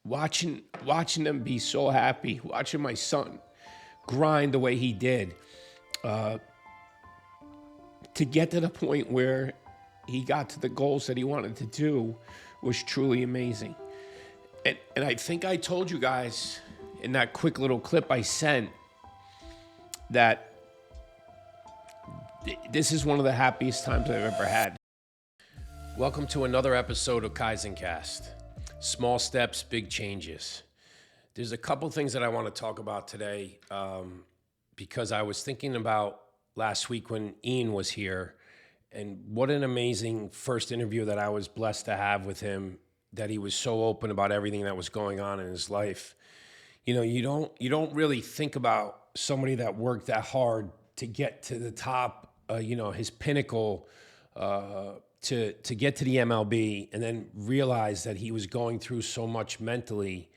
watching them be so happy, watching my son grind the way he did, to get to the point where he got to the goals that he wanted to do was truly amazing. And I think I told you guys in that quick little clip I sent that this is one of the happiest times I've ever had. Welcome to another episode of Kaizen Kast. Small steps, big changes. There's a couple things that I want to talk about today because I was thinking about last week when Ian was here, and what an amazing first interview that I was blessed to have with him, that he was so open about everything that was going on in his life. You know, you don't really think about somebody that worked that hard to get to the top, his pinnacle, to get to the MLB, and then realize that he was going through so much mentally,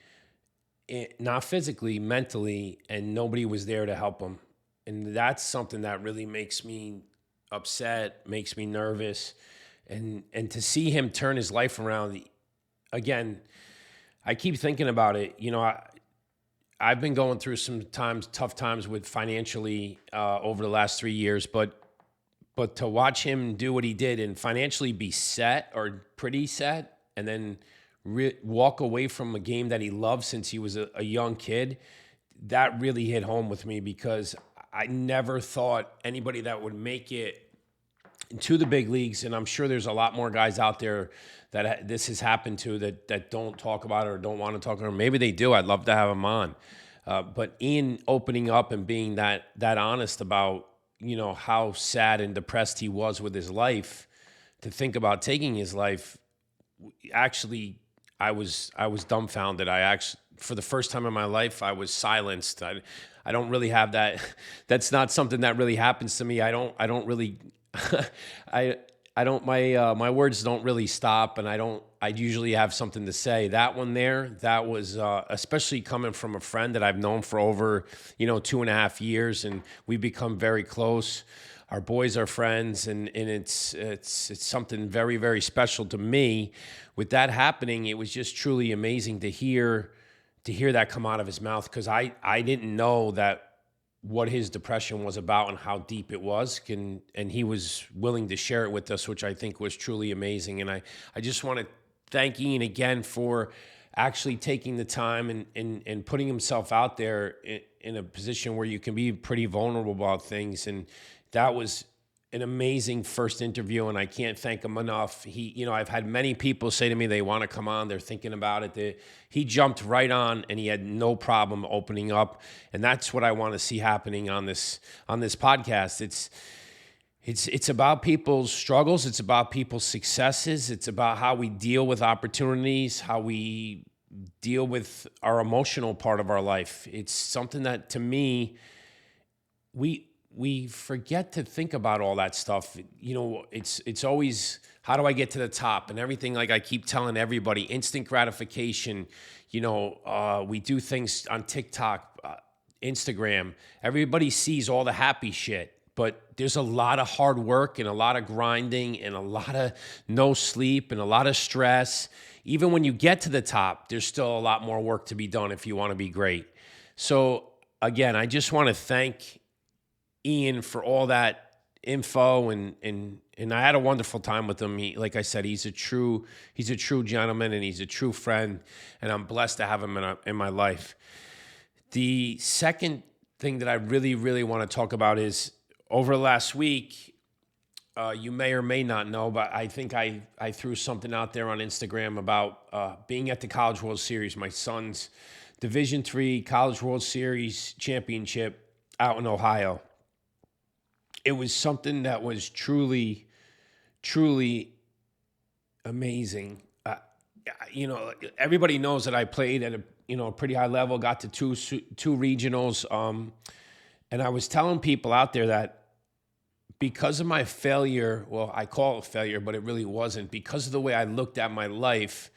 not physically, mentally, and nobody was there to help him. And that's something that really makes me upset, makes me nervous. And to see him turn his life around, again, I keep thinking about it. You know, I've been going through some tough times with financially over the last 3 years, but to watch him do what he did and financially be set or pretty set, and then walk away from a game that he loved since he was a young kid, that really hit home with me, because I never thought anybody that would make it to the big leagues, and I'm sure there's a lot more guys out there that this has happened to that don't talk about it or don't want to talk about it. Or maybe they do. I'd love to have him on. But Ian opening up and being that honest about, you know, how sad and depressed he was with his life, to think about taking his life, actually, I was dumbfounded. For the first time in my life, I was silenced. I don't really have that. That's not something that really happens to me. I don't really, my words don't really stop, and I usually have something to say. That one there, that was, especially coming from a friend that I've known for over, 2.5 years, and we become very close. Our boys are friends, and it's something very, very special to me. With that happening, it was just truly amazing to hear that come out of his mouth, because I didn't know that what his depression was about and how deep it was, and he was willing to share it with us, which I think was truly amazing. And I just want to thank Ian again for actually taking the time and putting himself out there in a position where you can be pretty vulnerable about things. And that was an amazing first interview, and I can't thank him enough. I've had many people say to me they want to come on, they're thinking about it. He jumped right on, and he had no problem opening up, and that's what I want to see happening on this podcast. It's about people's struggles, it's about people's successes, it's about how we deal with opportunities, how we deal with our emotional part of our life. It's something that, to me, we forget to think about all that stuff. You know, it's always, how do I get to the top and everything? Like I keep telling everybody, instant gratification. We do things on TikTok, Instagram. Everybody sees all the happy shit, but there's a lot of hard work and a lot of grinding and a lot of no sleep and a lot of stress. Even when you get to the top, there's still a lot more work to be done if you want to be great. So again, I just want to thank Ian for all that info, and I had a wonderful time with him. Like I said, he's a true gentleman, and he's a true friend, and I'm blessed to have him in my life. The second thing that I really, really want to talk about is, over last week, you may or may not know, but I think I threw something out there on Instagram about being at the College World Series, my son's Division III College World Series championship out in Ohio. It was something that was truly, truly amazing. Everybody knows that I played at a pretty high level, got to two regionals, and I was telling people out there that because of my failure, well, I call it failure, but it really wasn't, because of the way I looked at my life,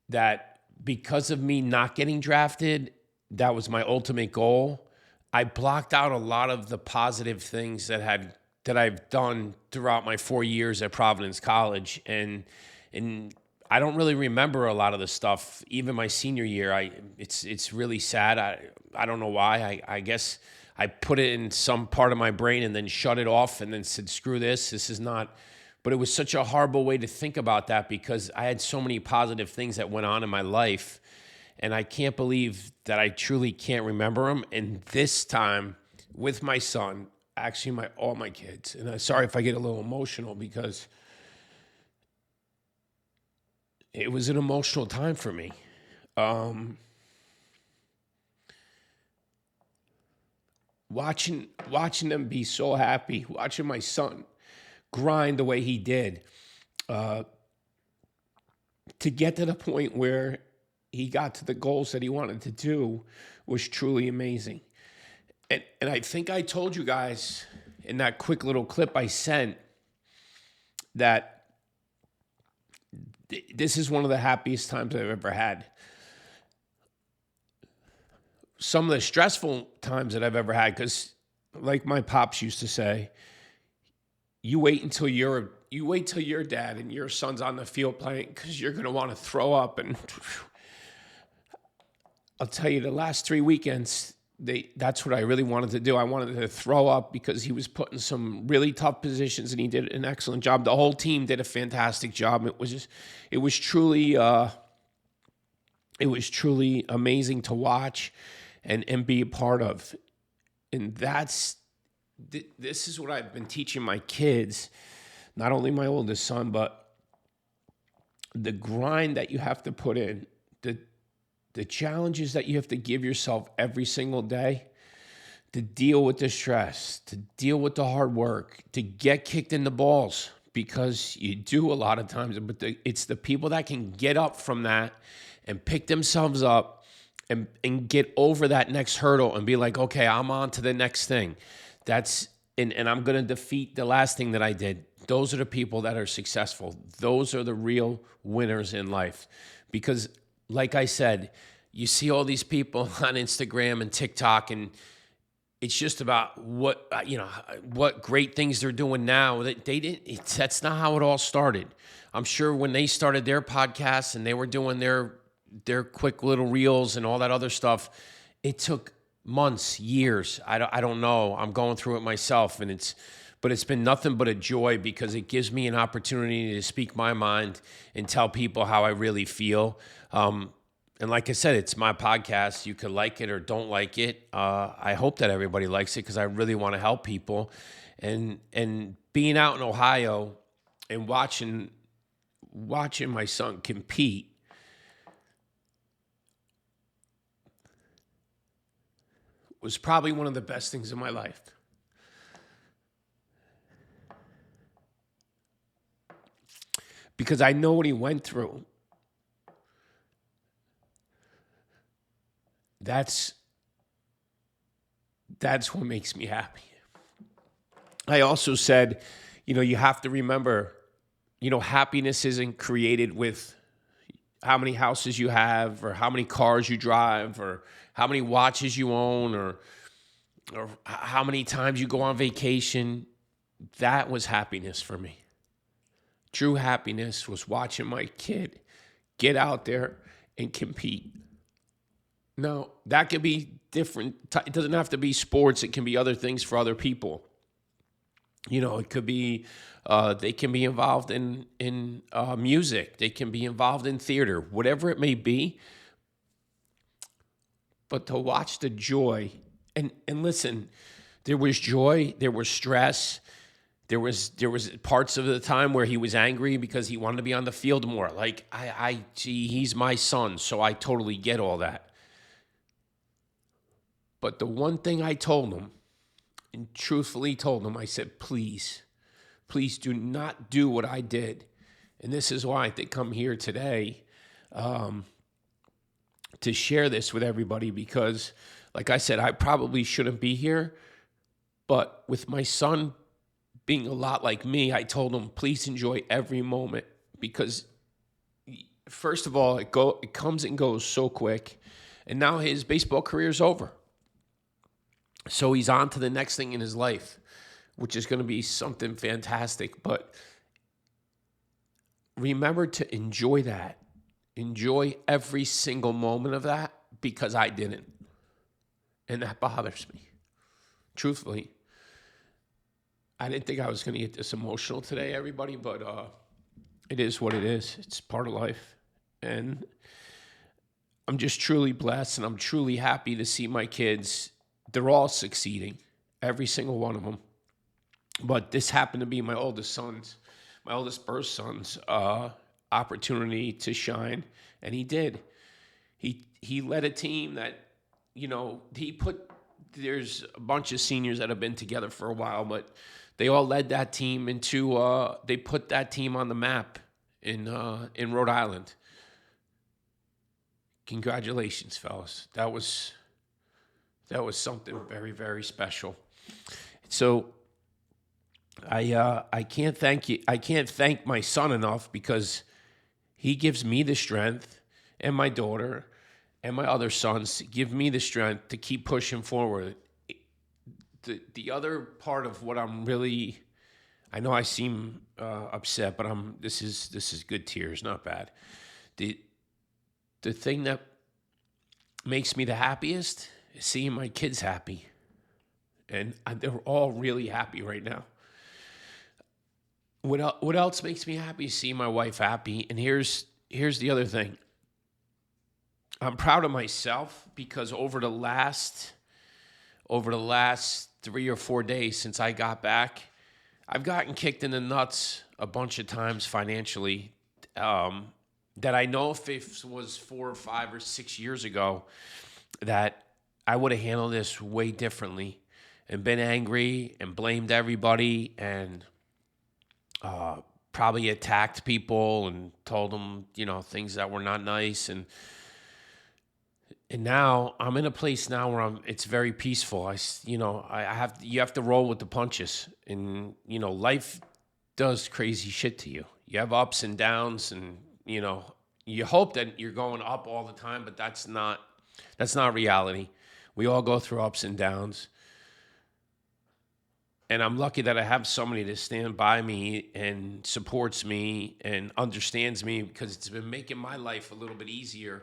that because of me not getting drafted, that was my ultimate goal. I blocked out a lot of the positive things that I've done throughout my 4 years at Providence College, and I don't really remember a lot of the stuff. Even my senior year, it's really sad. I don't know why. I guess I put it in some part of my brain and then shut it off and then said, screw this. This is not. But it was such a horrible way to think about that because I had so many positive things that went on in my life. And I can't believe that I truly can't remember them. And this time with my son, actually all my kids, and I'm sorry if I get a little emotional because it was an emotional time for me. Watching them be so happy, watching my son grind the way he did, to get to the point where he got to the goals that he wanted to do was truly amazing. And I think I told you guys in that quick little clip I sent that this is one of the happiest times I've ever had. Some of the stressful times that I've ever had, because like my pops used to say, you wait till your dad and your son's on the field playing because you're going to want to throw up. And I'll tell you, the last 3 weekends, that's what I really wanted to do. I wanted to throw up because he was put in some really tough positions and he did an excellent job. The whole team did a fantastic job. It was truly amazing to watch and be a part of. And this is what I've been teaching my kids, not only my oldest son, but the grind that you have to put in, the challenges that you have to give yourself every single day to deal with the stress, to deal with the hard work, to get kicked in the balls, because you do a lot of times, but it's the people that can get up from that and pick themselves up and get over that next hurdle and be like, okay, I'm on to the next thing. And I'm going to defeat the last thing that I did. Those are the people that are successful. Those are the real winners in life. Because like I said, you see all these people on Instagram and TikTok, and it's just about what great things they're doing now. That's not how it all started. I'm sure when they started their podcasts and they were doing their quick little reels and all that other stuff, it took months, years. I don't know. I'm going through it myself, but it's been nothing but a joy because it gives me an opportunity to speak my mind and tell people how I really feel. And like I said, it's my podcast. You could like it or don't like it. I hope that everybody likes it because I really want to help people. And being out in Ohio and watching my son compete, was probably one of the best things in my life. Because I know what he went through. That's what makes me happy. I also said, you have to remember, happiness isn't created with how many houses you have or how many cars you drive or how many watches you own or how many times you go on vacation. That was happiness for me. True happiness was watching my kid get out there and compete. Now, that could be different. It doesn't have to be sports. It can be other things for other people. It could be, they can be involved in music. They can be involved in theater, whatever it may be. But to watch the joy, and listen, there was joy, there was stress, there was parts of the time where he was angry because he wanted to be on the field more. Like, he's my son, so I totally get all that. But the one thing I told him, and truthfully told him, I said, please do not do what I did. And this is why I think I'm here today, to share this with everybody, because like I said, I probably shouldn't be here, but with my son being a lot like me, I told him, please enjoy every moment, because first of all, it comes and goes so quick, and now his baseball career is over. So he's on to the next thing in his life, which is going to be something fantastic. But remember to enjoy that. Enjoy every single moment of that, because I didn't. And that bothers me. Truthfully, I didn't think I was going to get this emotional today, everybody, but it is what it is. It's part of life. And I'm just truly blessed, and I'm truly happy to see my kids. They're all succeeding, every single one of them. But this happened to be my oldest first son's opportunity to shine, and he did. He led a team that, there's a bunch of seniors that have been together for a while, but they all led that team they put that team on the map in Rhode Island. Congratulations, fellas. That was something very, very special. So I can't thank you. I can't thank my son enough, because he gives me the strength, and my daughter and my other sons give me the strength to keep pushing forward. The other part of what I'm really, I know I seem upset, but this is good tears, not bad. The thing that makes me the happiest is seeing my kids happy, and they're all really happy right now. What else makes me happy is seeing my wife happy. And here's the other thing. I'm proud of myself, because over the last 3 or 4 days since I got back, I've gotten kicked in the nuts a bunch of times financially. That I know if it was 4 or 5 or 6 years ago, that I would have handled this way differently and been angry and blamed everybody and probably attacked people and told them, things that were not nice. And now I'm in a place now where it's very peaceful. You have to roll with the punches, and, life does crazy shit to you. You have ups and downs, and, you hope that you're going up all the time, but that's not reality. We all go through ups and downs. And I'm lucky that I have somebody to stand by me and supports me and understands me, because it's been making my life a little bit easier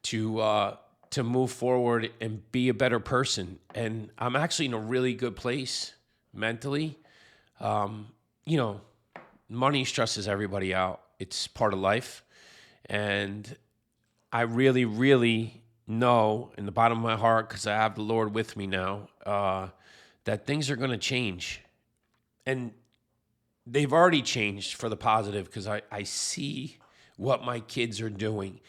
to move forward and be a better person. And I'm actually in a really good place mentally. Money stresses everybody out. It's part of life. And I really, really know in the bottom of my heart, because I have the Lord with me now, that things are going to change. And they've already changed for the positive, because I see what my kids are doing.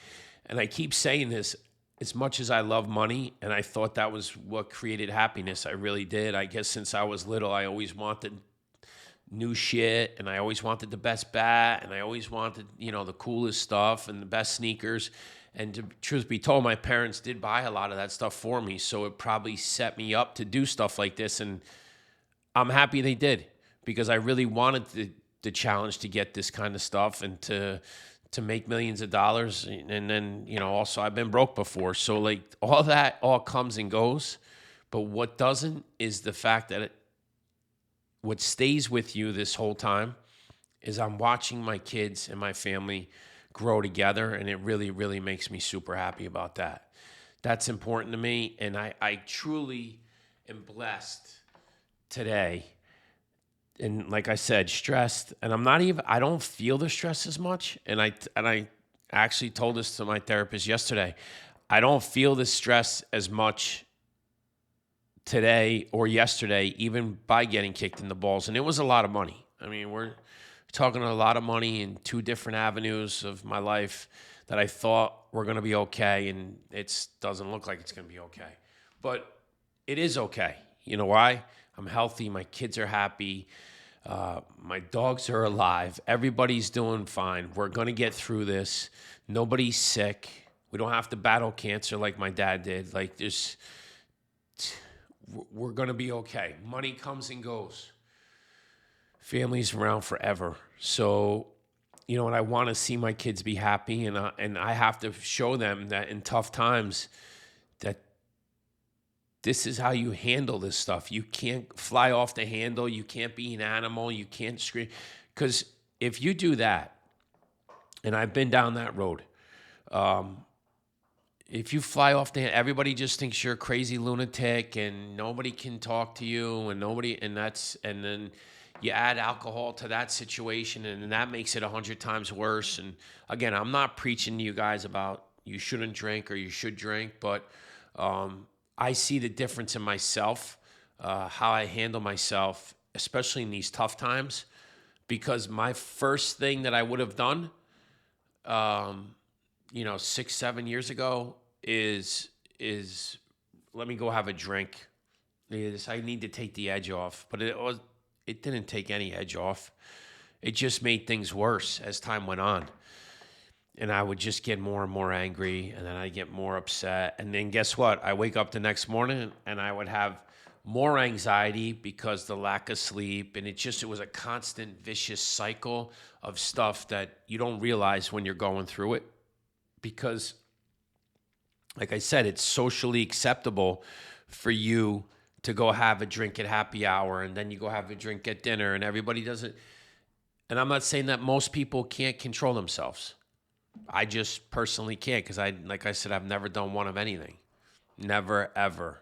And I keep saying this, as much as I love money, and I thought that was what created happiness, I really did. I guess since I was little, I always wanted new shit, and I always wanted the best bat, and I always wanted, the coolest stuff and the best sneakers. And to truth be told, my parents did buy a lot of that stuff for me, so it probably set me up to do stuff like this. And I'm happy they did, because I really wanted the challenge to get this kind of stuff and to make millions of dollars. And then, also I've been broke before. So like all that all comes and goes. But what doesn't is the fact that what stays with you this whole time is I'm watching my kids and my family grow together. And it really, really makes me super happy about that. That's important to me. And I truly am blessed today. And like I said, stressed, and I don't feel the stress as much. And I actually told this to my therapist yesterday. I don't feel the stress as much today or yesterday, even by getting kicked in the balls. And it was a lot of money. I mean, we're talking a lot of money in 2 different avenues of my life that I thought were going to be okay. And it doesn't look like it's going to be okay. But it is okay. You know why? I'm healthy. My kids are happy. My dogs are alive. Everybody's doing fine. We're going to get through this. Nobody's sick. We don't have to battle cancer like my dad did. We're going to be okay. Money comes and goes. Family's around forever. So, and I want to see my kids be happy, and I have to show them that in tough times that this is how you handle this stuff. You can't fly off the handle. You can't be an animal. You can't scream. Because if you do that, And I've been down that road. If you fly off the hand, everybody just thinks you're a crazy lunatic and nobody can talk to you and then you add alcohol to that situation and that makes it 100 times worse. And again, I'm not preaching to you guys about you shouldn't drink or you should drink, but I see the difference in myself, how I handle myself, especially in these tough times, because my first thing that I would have done, 6, 7 years ago is let me go have a drink. I need to take the edge off, but it didn't take any edge off. It just made things worse as time went on. And I would just get more and more angry, and then I'd get more upset. And then guess what? I wake up the next morning and I would have more anxiety because the lack of sleep. And it was a constant vicious cycle of stuff that you don't realize when you're going through it. Because, like I said, it's socially acceptable for you to go have a drink at happy hour, and then you go have a drink at dinner, and everybody does it. And I'm not saying that most people can't control themselves. I just personally can't because like I said, I've never done one of anything. Never, ever.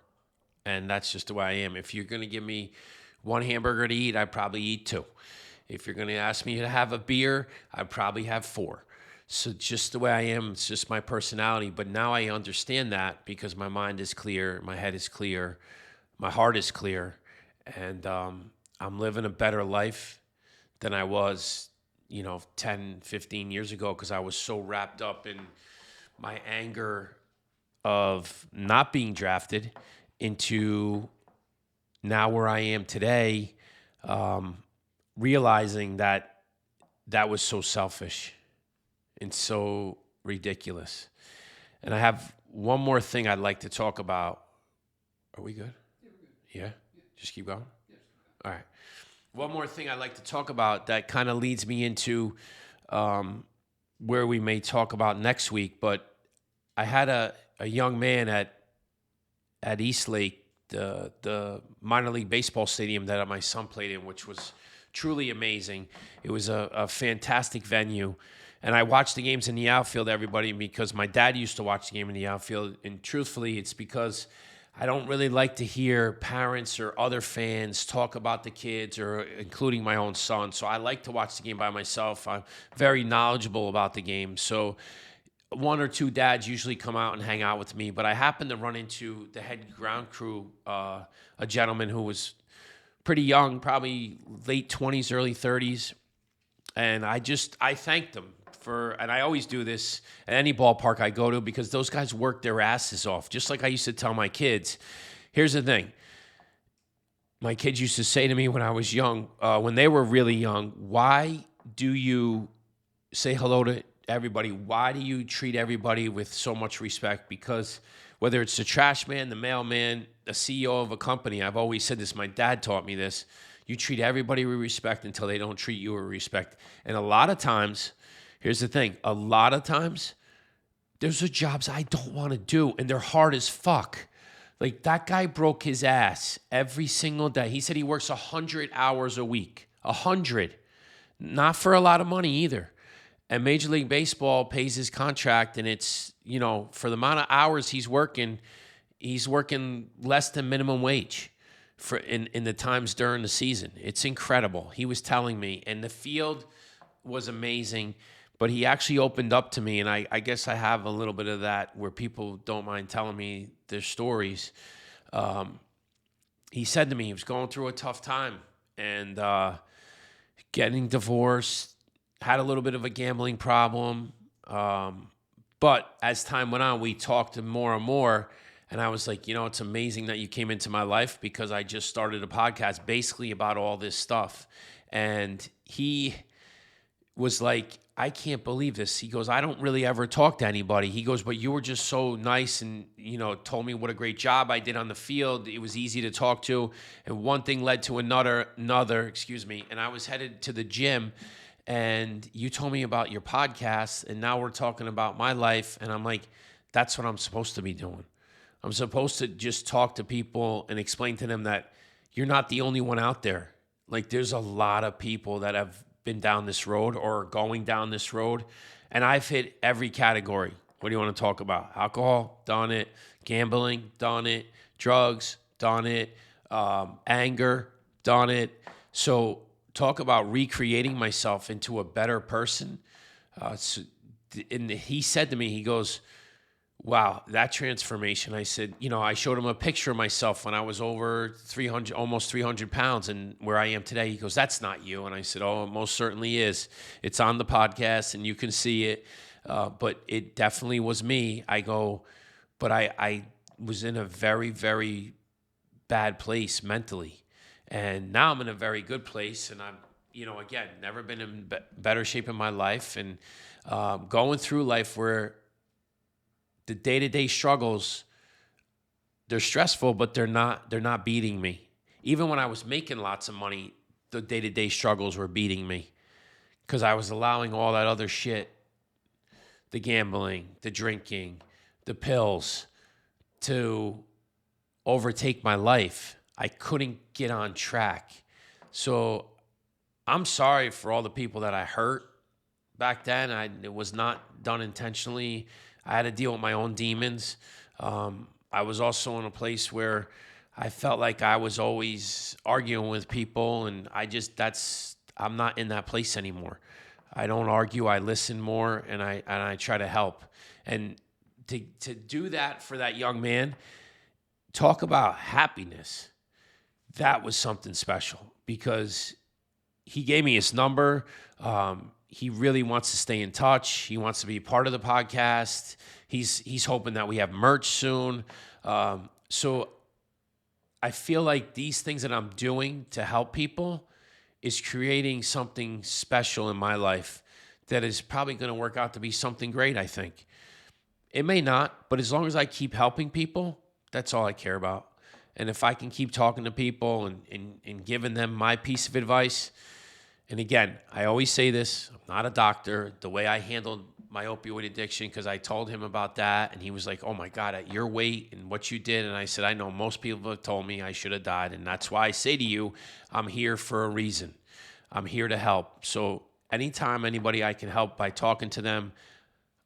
And that's just the way I am. If you're going to give me one hamburger to eat, I'd probably eat 2. If you're going to ask me to have a beer, I'd probably have 4. So just the way I am, it's just my personality. But now I understand that because my mind is clear, my head is clear, my heart is clear, and I'm living a better life than I was, 10, 15 years ago because I was so wrapped up in my anger of not being drafted into now where I am today, realizing that was so selfish and so ridiculous. And I have one more thing I'd like to talk about. Are we good? Yeah, we're good. Yeah? Just keep going? Yes. All right. One more thing I'd like to talk about that kind of leads me into where we may talk about next week. But I had a young man at Eastlake, the minor league baseball stadium that my son played in, which was truly amazing. It was a fantastic venue. And I watched the games in the outfield, everybody, because my dad used to watch the game in the outfield. And truthfully, it's because I don't really like to hear parents or other fans talk about the kids, or including my own son. So I like to watch the game by myself. I'm very knowledgeable about the game. So 1 or 2 dads usually come out and hang out with me. But I happened to run into the head ground crew, a gentleman who was pretty young, probably late 20s, early 30s. And I thanked him. And I always do this at any ballpark I go to because those guys work their asses off. Just like I used to tell my kids. Here's the thing. My kids used to say to me when I was young, when they were really young, why do you say hello to everybody? Why do you treat everybody with so much respect? Because whether it's the trash man, the mailman, the CEO of a company, I've always said this, my dad taught me this, you treat everybody with respect until they don't treat you with respect. And a lot of times, here's the thing. A lot of times, those are jobs I don't want to do, and they're hard as fuck. Like, that guy broke his ass every single day. He said he works 100 hours a week. 100. Not for a lot of money either. And Major League Baseball pays his contract, and it's, for the amount of hours he's working less than minimum wage for in the times during the season. It's incredible. He was telling me, and the field was amazing. But he actually opened up to me, and I guess I have a little bit of that where people don't mind telling me their stories. He said to me he was going through a tough time and getting divorced, had a little bit of a gambling problem. But as time went on, we talked more and more, and I was like, it's amazing that you came into my life because I just started a podcast basically about all this stuff. And he was like, I can't believe this. He goes, I don't really ever talk to anybody. He goes, but you were just so nice and, told me what a great job I did on the field. It was easy to talk to. And one thing led to another, and I was headed to the gym and you told me about your podcast and now we're talking about my life. And I'm like, that's what I'm supposed to be doing. I'm supposed to just talk to people and explain to them that you're not the only one out there. Like, there's a lot of people that have been down this road or going down this road, And I've hit every category. What do you want to talk about? Alcohol, done it. Gambling, done it. Drugs, done it. Anger, done it. So talk about recreating myself into a better person. And he said to me, he goes, wow, that transformation. I said, I showed him a picture of myself when I was over 300, almost 300 pounds and where I am today. He goes, that's not you. And I said, oh, it most certainly is. It's on the podcast and you can see it. But it definitely was me. I go, but I was in a very, very bad place mentally. And now I'm in a very good place. And I'm, again, never been in better shape in my life. And going through life where the day-to-day struggles, they're stressful, but they're not beating me. Even when I was making lots of money, the day-to-day struggles were beating me because I was allowing all that other shit, the gambling, the drinking, the pills, to overtake my life. I couldn't get on track. So I'm sorry for all the people that I hurt back then. It was not done intentionally. I had to deal with my own demons. I was also in a place where I felt like I was always arguing with people, and I'm not in that place anymore. I don't argue. I listen more, and I try to help. And to do that for that young man, talk about happiness. That was something special because he gave me his number. He really wants to stay in touch. He wants to be part of the podcast. He's hoping that we have merch soon. So I feel like these things that I'm doing to help people is creating something special in my life that is probably going to work out to be something great, I think. It may not, but as long as I keep helping people, that's all I care about. And if I can keep talking to people and giving them my piece of advice. And again, I always say this, I'm not a doctor. The way I handled my opioid addiction, because I told him about that, and he was like, oh my God, at your weight and what you did. And I said, I know most people have told me I should have died. And that's why I say to you, I'm here for a reason. I'm here to help. So anytime anybody I can help by talking to them,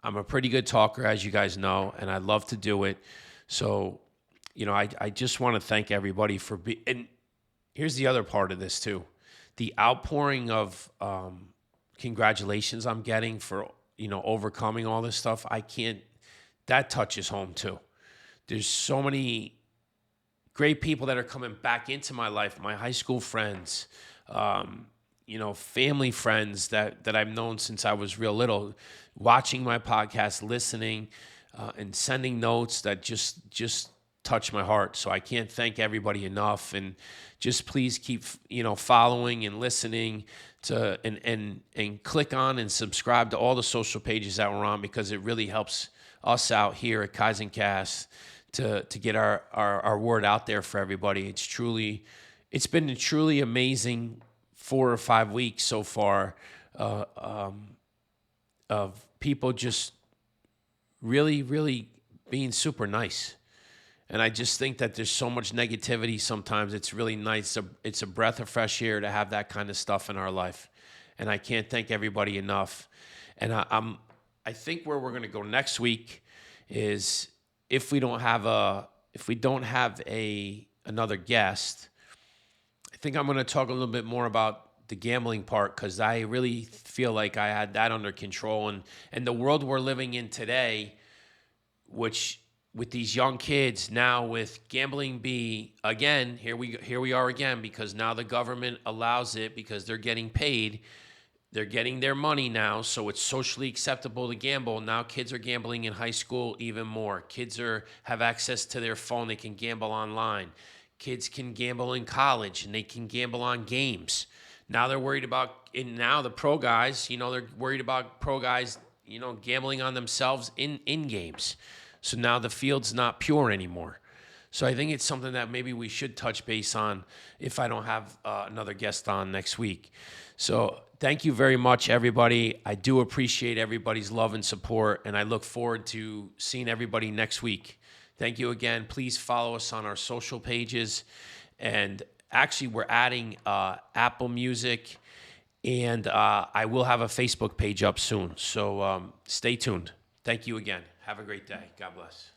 I'm a pretty good talker, as you guys know, and I love to do it. So, I just want to thank everybody for and here's the other part of this too. The outpouring of congratulations I'm getting for, overcoming all this stuff, that touches home too. There's so many great people that are coming back into my life, my high school friends, family friends that I've known since I was real little, watching my podcast, listening, and sending notes that just touch my heart. So I can't thank everybody enough. And just please keep, following and listening to and click on and subscribe to all the social pages that we're on, because it really helps us out here at Kaizen Kast to get our word out there for everybody. It's been a truly amazing 4 or 5 weeks so far of people just really, really being super nice. And I just think that there's so much negativity sometimes. It's really nice. It's a breath of fresh air to have that kind of stuff in our life. And I can't thank everybody enough. And I think where we're going to go next week is if we don't have another guest, I think I'm going to talk a little bit more about the gambling part, because I really feel like I had that under control. And the world we're living in today, which with these young kids now, with gambling again, here we are again, because now the government allows it because they're getting paid. They're getting their money now, so it's socially acceptable to gamble. Now kids are gambling in high school even more. Kids have access to their phone. They can gamble online. Kids can gamble in college, and they can gamble on games. Now they're worried about, and now the pro guys, they're worried about pro guys, gambling on themselves in games. So now the field's not pure anymore. So I think it's something that maybe we should touch base on if I don't have another guest on next week. So thank you very much, everybody. I do appreciate everybody's love and support, and I look forward to seeing everybody next week. Thank you again. Please follow us on our social pages. And actually, we're adding Apple Music And I will have a Facebook page up soon. So stay tuned. Thank you again. Have a great day. God bless.